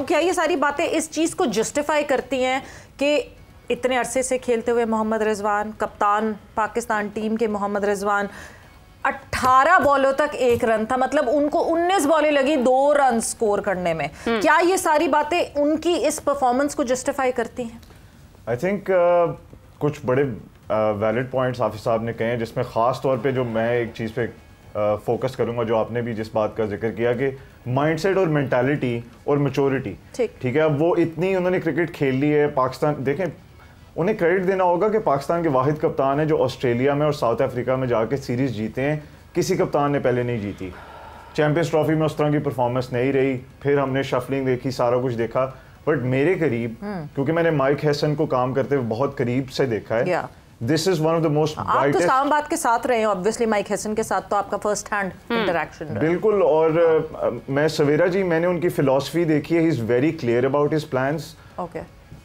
क्या ये सारी बातें इस चीज़ को जस्टिफाई करती हैं कि इतने अरसे से खेलते हुए मोहम्मद रिजवान, कप्तान पाकिस्तान टीम के मोहम्मद रिजवान, 18 बॉलों तक 1 रन था, मतलब उनको 19 बॉलें लगी 2 रन स्कोर करने में। क्या ये सारी बातें उनकी इस परफॉर्मेंस को जस्टिफाई करती हैं? आई थिंक कुछ बड़े वैलिड पॉइंट्स हाफिज साहब ने कहे हैं, जिसमें ख़ास तौर पे जो मैं एक चीज़ पे फोकस करूंगा, जो आपने भी जिस बात का जिक्र किया कि माइंडसेट और मेंटालिटी और मैच्योरिटी, ठीक है। अब वो इतनी उन्होंने क्रिकेट खेल ली है पाकिस्तान, देखें उन्हें क्रेडिट देना होगा कि पाकिस्तान के वाहिद कप्तान है जो ऑस्ट्रेलिया में और साउथ अफ्रीका में जाके सीरीज़ जीते हैं, किसी कप्तान ने पहले नहीं जीती। चैंपियंस ट्रॉफी में उस तरह की परफॉर्मेंस नहीं रही, फिर हमने शफलिंग देखी, सारा कुछ देखा, बट मेरे करीब क्योंकि मैंने माइक हैसन को काम करते हुए बहुत करीब से देखा है, this is one of the most आप तो इस्लामाबाद के साथ रहे हैं ऑब्वियसली, माइक हैसन के साथ तो आपका फर्स्ट हैंड इंटरेक्शन रहा। बिल्कुल, और मैं सवेरा जी, मैंने उनकी फिलॉसफी देखी है, he is very clear about his plans. Okay,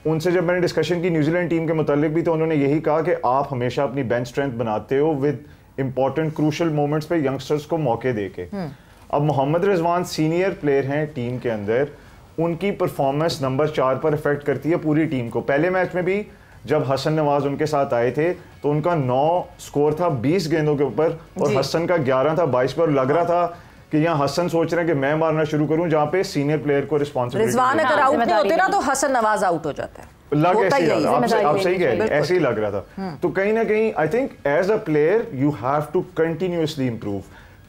उनसे जब मैंने डिस्कशन की न्यूजीलैंड टीम के मुतालिक भी, तो उन्होंने यही कहा कि आप हमेशा अपनी बेंच स्ट्रेंथ बनाते हो विद इंपॉर्टेंट क्रूशल मोमेंट्स पे यंगस्टर्स को मौके देके। अब मोहम्मद रिजवान सीनियर प्लेयर हैं टीम के अंदर, उनकी परफॉर्मेंस नंबर 4 पर इफेक्ट करती है पूरी टीम को। पहले मैच में भी जब हसन नवाज उनके साथ आए थे तो उनका 9 स्कोर था 20 गेंदों के ऊपर और हसन का 11 था 22 पर। लग रहा था कि यहाँ हसन सोच रहे हैं कि मैं मारना शुरू करूं, जहाँ पे सीनियर प्लेयर को रिस्पॉन्सिबिलिटी। रिजवान अगर आउट नहीं होते ना तो हसन नवाज आउट हो जाता है, लग ऐसे ही, आप सही कह रहे हैं, ऐसे ही लग रहा था। तो कहीं ना कहीं I think as a player you have to continuously improve.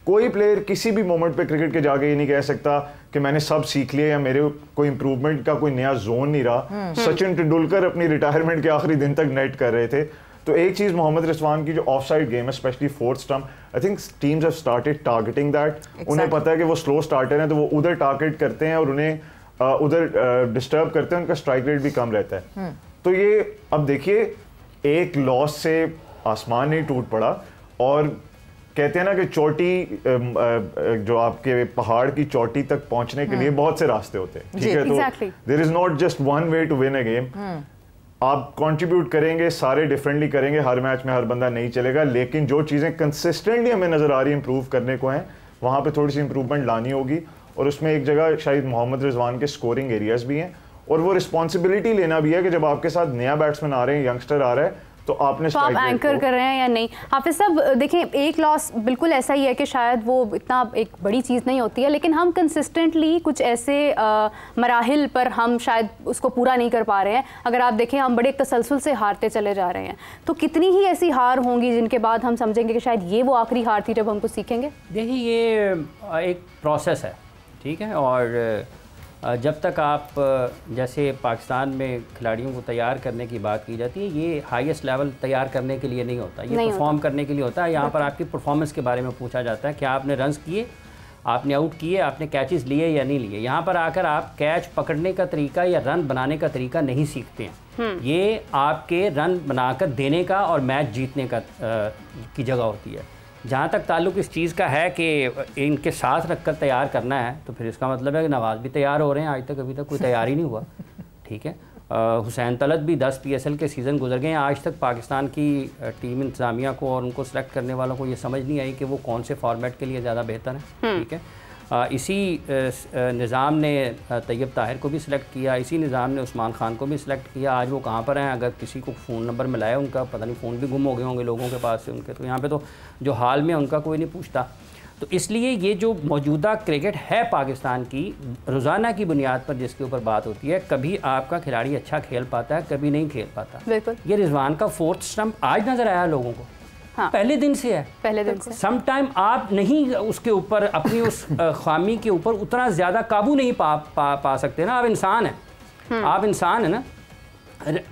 कोई प्लेयर किसी भी मोमेंट पे क्रिकेट के जाके ये नहीं कह सकता कि मैंने सब सीख लिया या मेरे कोई इंप्रूवमेंट का कोई नया जोन नहीं रहा। सचिन तेंदुलकर अपनी रिटायरमेंट के आखिरी दिन तक नेट कर रहे थे। तो एक चीज मोहम्मद रिजवान की जो ऑफ साइड गेम है, specially 4th stump, I think teams have started targeting that. उन्हें पता है कि वो स्लो स्टार्टर हैं तो वो उधर टारगेट करते हैं और उन्हें उधर डिस्टर्ब करते हैं, उनका स्ट्राइक रेट भी कम रहता है। तो ये अब देखिए, एक लॉस से आसमान नहीं टूट पड़ा, और कहते हैं ना कि चोटी, जो आपके पहाड़ की चोटी तक पहुंचने के लिए बहुत से रास्ते होते हैं, ठीक है। तो there is not just one way to win a game. आप कंट्रीब्यूट करेंगे, सारे डिफरेंटली करेंगे, हर मैच में हर बंदा नहीं चलेगा, लेकिन जो चीज़ें कंसिस्टेंटली हमें नज़र आ रही इंप्रूव करने को हैं, वहाँ पे थोड़ी सी इंप्रूवमेंट लानी होगी। और उसमें एक जगह शायद मोहम्मद रिजवान के स्कोरिंग एरियाज भी हैं, और वो रिस्पॉन्सिबिलिटी लेना भी है कि जब आपके साथ नया बैट्समैन आ रहे हैं, यंगस्टर आ रहा है, तो आपने तो आप एंकर कर रहे हैं या नहीं। हाफिज साहब देखें, एक लॉस बिल्कुल ऐसा ही है कि शायद वो इतना एक बड़ी चीज़ नहीं होती है, लेकिन हम कंसिस्टेंटली कुछ ऐसे मराहिल पर हम शायद उसको पूरा नहीं कर पा रहे हैं। अगर आप देखें, हम बड़े तसलसल से हारते चले जा रहे हैं, तो कितनी ही ऐसी हार होंगी जिनके बाद हम समझेंगे कि शायद ये वो आखिरी हार थी जब हम कुछ सीखेंगे। देखिए, ये एक प्रोसेस है, ठीक है, और जब तक आप जैसे पाकिस्तान में खिलाड़ियों को तैयार करने की बात की जाती है, ये हाईएस्ट लेवल तैयार करने के लिए नहीं होता, ये परफॉर्म करने के लिए होता है। यहाँ पर आपकी परफॉर्मेंस के बारे में पूछा जाता है, क्या आपने रन्स किए, आपने आउट किए, आपने कैचेस लिए या नहीं लिए। यहाँ पर आकर आप कैच पकड़ने का तरीका या रन बनाने का तरीका नहीं सीखते हैं। ये आपके रन बनाकर देने का और मैच जीतने का की जगह होती है। जहाँ तक ताल्लुक़ इस चीज़ का है कि इनके साथ रखकर तैयार करना है, तो फिर इसका मतलब है कि नवाज़ भी तैयार हो रहे हैं, आज तक अभी तक कोई तैयार ही नहीं हुआ, ठीक है। हुसैन तलत भी 10 PSL के सीज़न गुजर गए हैं, आज तक पाकिस्तान की टीम इंतज़ामिया को और उनको सेलेक्ट करने वालों को ये समझ नहीं आई कि वो कौन से फॉर्मेट के लिए ज़्यादा बेहतर है, ठीक है। इसी निज़ाम ने तैयब ताहिर को भी सिलेक्ट किया, इसी निज़ाम ने उस्मान खान को भी सिलेक्ट किया। आज वो कहाँ पर हैं? अगर किसी को फ़ोन नंबर मिलाया उनका, पता नहीं फ़ोन भी गुम हो गए होंगे लोगों के पास से उनके, तो यहाँ पे तो जो हाल में उनका कोई नहीं पूछता। तो इसलिए ये जो मौजूदा क्रिकेट है पाकिस्तान की, रोज़ाना की बुनियाद पर जिसके ऊपर बात होती है, कभी आपका खिलाड़ी अच्छा खेल पाता है, कभी नहीं खेल पाता। बिल्कुल, ये रिजवान का 4th स्टंप आज नज़र आया लोगों को। हाँ, पहले दिन से है, पहले दिन से। सम टाइम आप नहीं उसके ऊपर अपनी उस खामी के ऊपर उतना ज़्यादा काबू नहीं पा सकते ना। आप इंसान हैं, आप इंसान है ना।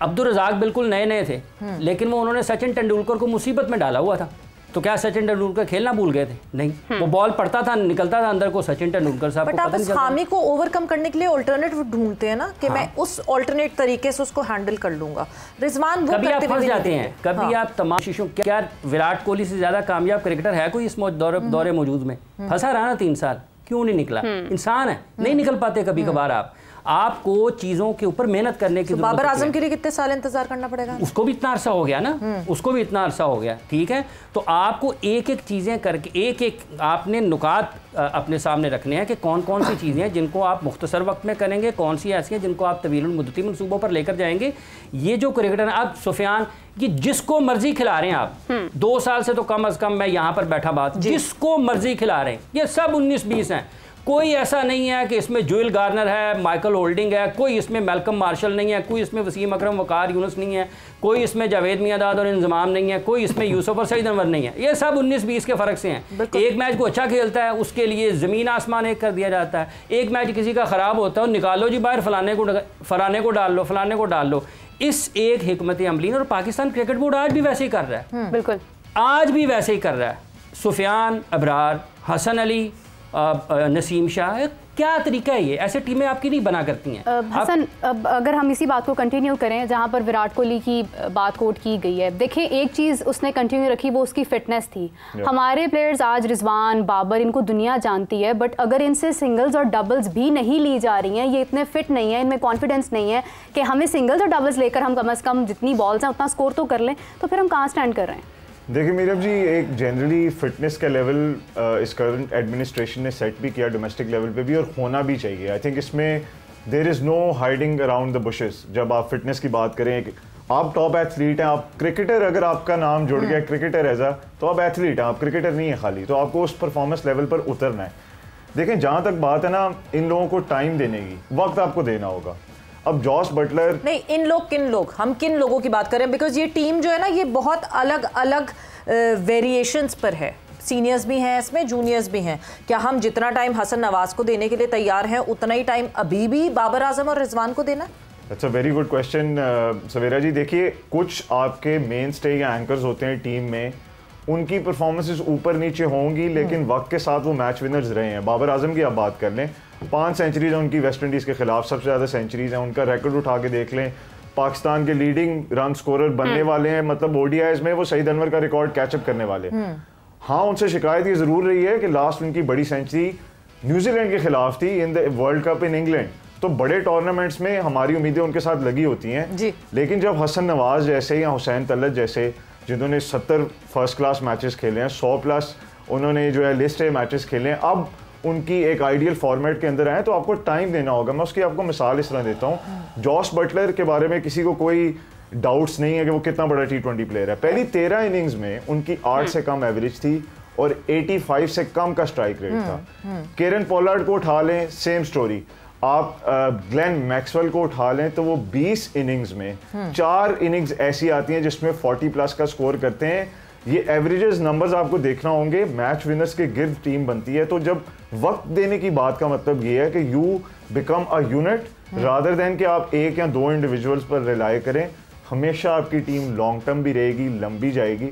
अब्दुल रज़ाक बिल्कुल नए नए थे, लेकिन वो उन्होंने सचिन तेंदुलकर को मुसीबत में डाला हुआ था। तो क्या सचिन तेंदुलकर खेलना भूल गए थे? नहीं, वो बॉल पड़ता था, निकलता था अंदर को, सचिन तेंदुलकर साहब। बट आप उस खामी को ओवरकम करने के लिए ऑल्टरनेटिव ढूंढते हैं ना, कि मैं उस ऑल्टरनेट तरीके से उसको हैंडल कर लूंगा। रिजवान वो कभी आप फंस जाते हैं, कभी आप तमाम शीशों। क्या विराट कोहली से ज्यादा कामयाब क्रिकेटर है कोई इस दौरे मौजूद में? फंसा रहा ना 3 साल, क्यों नहीं निकला? इंसान है, नहीं निकल पाते कभी कभार आप। आपको चीज़ों के ऊपर मेहनत करने की बाबर आजम के लिए कितने साल इंतजार करना पड़ेगा? उसको भी इतना अरसा हो गया ना, उसको भी इतना अरसा हो गया, ठीक है। तो आपको एक एक चीज़ें करके एक एक आपने नुकात अपने सामने रखने हैं कि कौन कौन सी चीज़ें हैं जिनको आप मुख्तसर वक्त में करेंगे, कौन सी ऐसी हैं जिनको आप तवील मुद्दती मनसूबों पर लेकर जाएंगे। ये जो क्रिकेटर आप सुफियान कि जिसको मर्जी खिला रहे हैं आप, 2 साल से तो कम अज़ कम मैं यहाँ पर बैठा बात, जिसको मर्जी खिला रहे हैं, ये सब 19-20 हैं। कोई ऐसा नहीं है कि इसमें जोएल गार्नर है, माइकल होल्डिंग है, कोई इसमें मैल्कम मार्शल नहीं है, कोई इसमें वसीम अकरम वकार यूनुस नहीं है, कोई इसमें जावेद मियांदाद और इंजमाम नहीं है, कोई इसमें यूसुफ और सईद अनवर नहीं है। ये सब 19-20 के फ़र्क से हैं। एक मैच को अच्छा खेलता है उसके लिए ज़मीन आसमान एक कर दिया जाता है, एक मैच किसी का ख़राब होता है और निकालो जी बाहर, फलाने को डाल लो, फलाने को डाल लो। इस एक हिकमत अमली और पाकिस्तान क्रिकेट बोर्ड आज भी वैसे ही कर रहा है, बिल्कुल आज भी वैसे ही कर रहा है। सुफियान, अबरार, हसन अली, नसीम शाह, क्या तरीका है ये? ऐसे टीमें आपकी नहीं बना करती हैं। हसन, अब अगर हम इसी बात को कंटिन्यू करें जहाँ पर विराट कोहली की बात कोट की गई है, देखें एक चीज़ उसने कंटिन्यू रखी, वो उसकी फिटनेस थी। हमारे प्लेयर्स आज रिजवान, बाबर, इनको दुनिया जानती है, बट अगर इनसे सिंगल्स और डबल्स भी नहीं ली जा रही हैं, ये इतने फिट नहीं है, इनमें कॉन्फिडेंस नहीं है कि हमें सिंगल्स और डबल्स लेकर हम कम अज़ कम जितनी बॉल्स हैं उतना स्कोर तो कर लें, तो फिर हम कहाँ स्टैंड कर रहे हैं? देखिए मीरब जी, एक जनरली फिटनेस का लेवल इस करंट एडमिनिस्ट्रेशन ने सेट भी किया डोमेस्टिक लेवल पे भी, और होना भी चाहिए। आई थिंक इसमें there is no hiding around the bushes. जब आप फिटनेस की बात करें, आप टॉप एथलीट हैं, आप क्रिकेटर, अगर आपका नाम जुड़ गया क्रिकेटर एज तो आप एथलीट हैं, आप क्रिकेटर नहीं है खाली, तो आपको उस परफॉर्मेंस लेवल पर उतरना है। देखें जहाँ तक बात है ना इन लोगों को टाइम देने की, वक्त आपको देना होगा। अब जॉस बटलर नहीं, इन लोग किन लोग, हम किन लोगों की बात करें? बिकॉज ये टीम जो है ना ये बहुत अलग अलग वेरिएशंस पर है, सीनियर्स भी हैं इसमें, जूनियर्स भी हैं। क्या हम जितना टाइम हसन नवाज को देने के लिए तैयार हैं उतना ही टाइम अभी भी बाबर आजम और रिजवान को देना? That's a very good question Savera ji. देखिए कुछ आपके मेन स्टे या एंकर्स होते हैं टीम में, उनकी परफॉर्मेंसेस ऊपर नीचे होंगी, लेकिन वक्त के साथ वो मैच विनर्स रहे हैं। बाबर आजम की आप बात कर लें, 5 सेंचुरीज हैं उनकी वेस्ट इंडीज़ के खिलाफ, सबसे ज़्यादा सेंचुरीज हैं। उनका रिकॉर्ड उठा के देख लें, पाकिस्तान के लीडिंग रन स्कोरर बनने वाले हैं, मतलब ओडीआईज में वो सईद अनवर का रिकॉर्ड कैचअप करने वाले। हाँ, उनसे शिकायत ये ज़रूर रही है कि लास्ट उनकी बड़ी सेंचुरी न्यूजीलैंड के खिलाफ थी in the world cup in England. तो बड़े टूर्नामेंट्स में हमारी उम्मीदें उनके साथ लगी होती हैं, लेकिन जब हसन नवाज जैसे या हुसैन तलत जैसे जिन्होंने 70 फर्स्ट क्लास मैचेस खेले हैं, 100+ उन्होंने जो है लिस्ट ए मैचेस खेले हैं, अब उनकी एक आइडियल फॉर्मेट के अंदर आए, तो आपको टाइम देना होगा। मैं उसकी आपको मिसाल इस तरह देता हूँ, जॉस बटलर के बारे में किसी को कोई डाउट्स नहीं है कि वो कितना बड़ा T20 प्लेयर है। पहली 13 इनिंग्स में उनकी 8 से कम एवरेज थी और 85 से कम का स्ट्राइक रेट था। केरन पोलार्ड को उठा लें, सेम स्टोरी। आप ग्लेन मैक्सवेल को उठा लें तो वो 20 इनिंग्स में 4 इनिंग्स ऐसी आती हैं जिसमें 40+ का स्कोर करते हैं। ये एवरेजेस नंबर्स आपको देखना होंगे, मैच विनर्स के गिर्द टीम बनती है। तो जब वक्त देने की बात का मतलब ये है कि you become a unit rather than कि आप 1 या 2 इंडिविजुअल्स पर रिलाय करें। हमेशा आपकी टीम लॉन्ग टर्म भी रहेगी, लंबी जाएगी।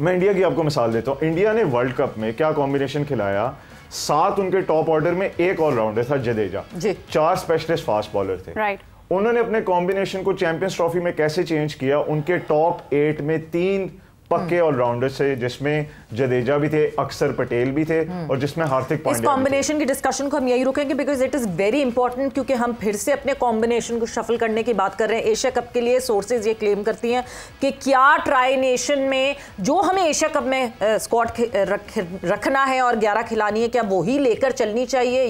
मैं इंडिया की आपको मिसाल देता हूँ। इंडिया ने वर्ल्ड कप में क्या कॉम्बिनेशन खिलाया, 7 उनके टॉप ऑर्डर में 1 ऑलराउंडर था जडेजा, 4 स्पेशलिस्ट फास्ट बॉलर थे। उन्होंने अपने कॉम्बिनेशन को चैंपियंस ट्रॉफी में कैसे चेंज किया, उनके टॉप 8 में 3 पक्के ऑलराउंडर से, जिसमें जडेजा भी थे, अक्षर पटेल भी थे और जिसमें हार्दिक पांड्या। इस कॉम्बिनेशन की डिस्कशन को हम यही रुकेंगे because it is very important, क्योंकि हम फिर से अपने कॉम्बिनेशन को शफल करने की बात कर रहे हैं। एशिया कप के लिए सोर्सेज ये क्लेम करती हैं कि क्या ट्राई नेशन में जो हमें एशिया कप में स्क्वाड रखना है और 11 खिलानी है, क्या वो ही लेकर चलनी चाहिए।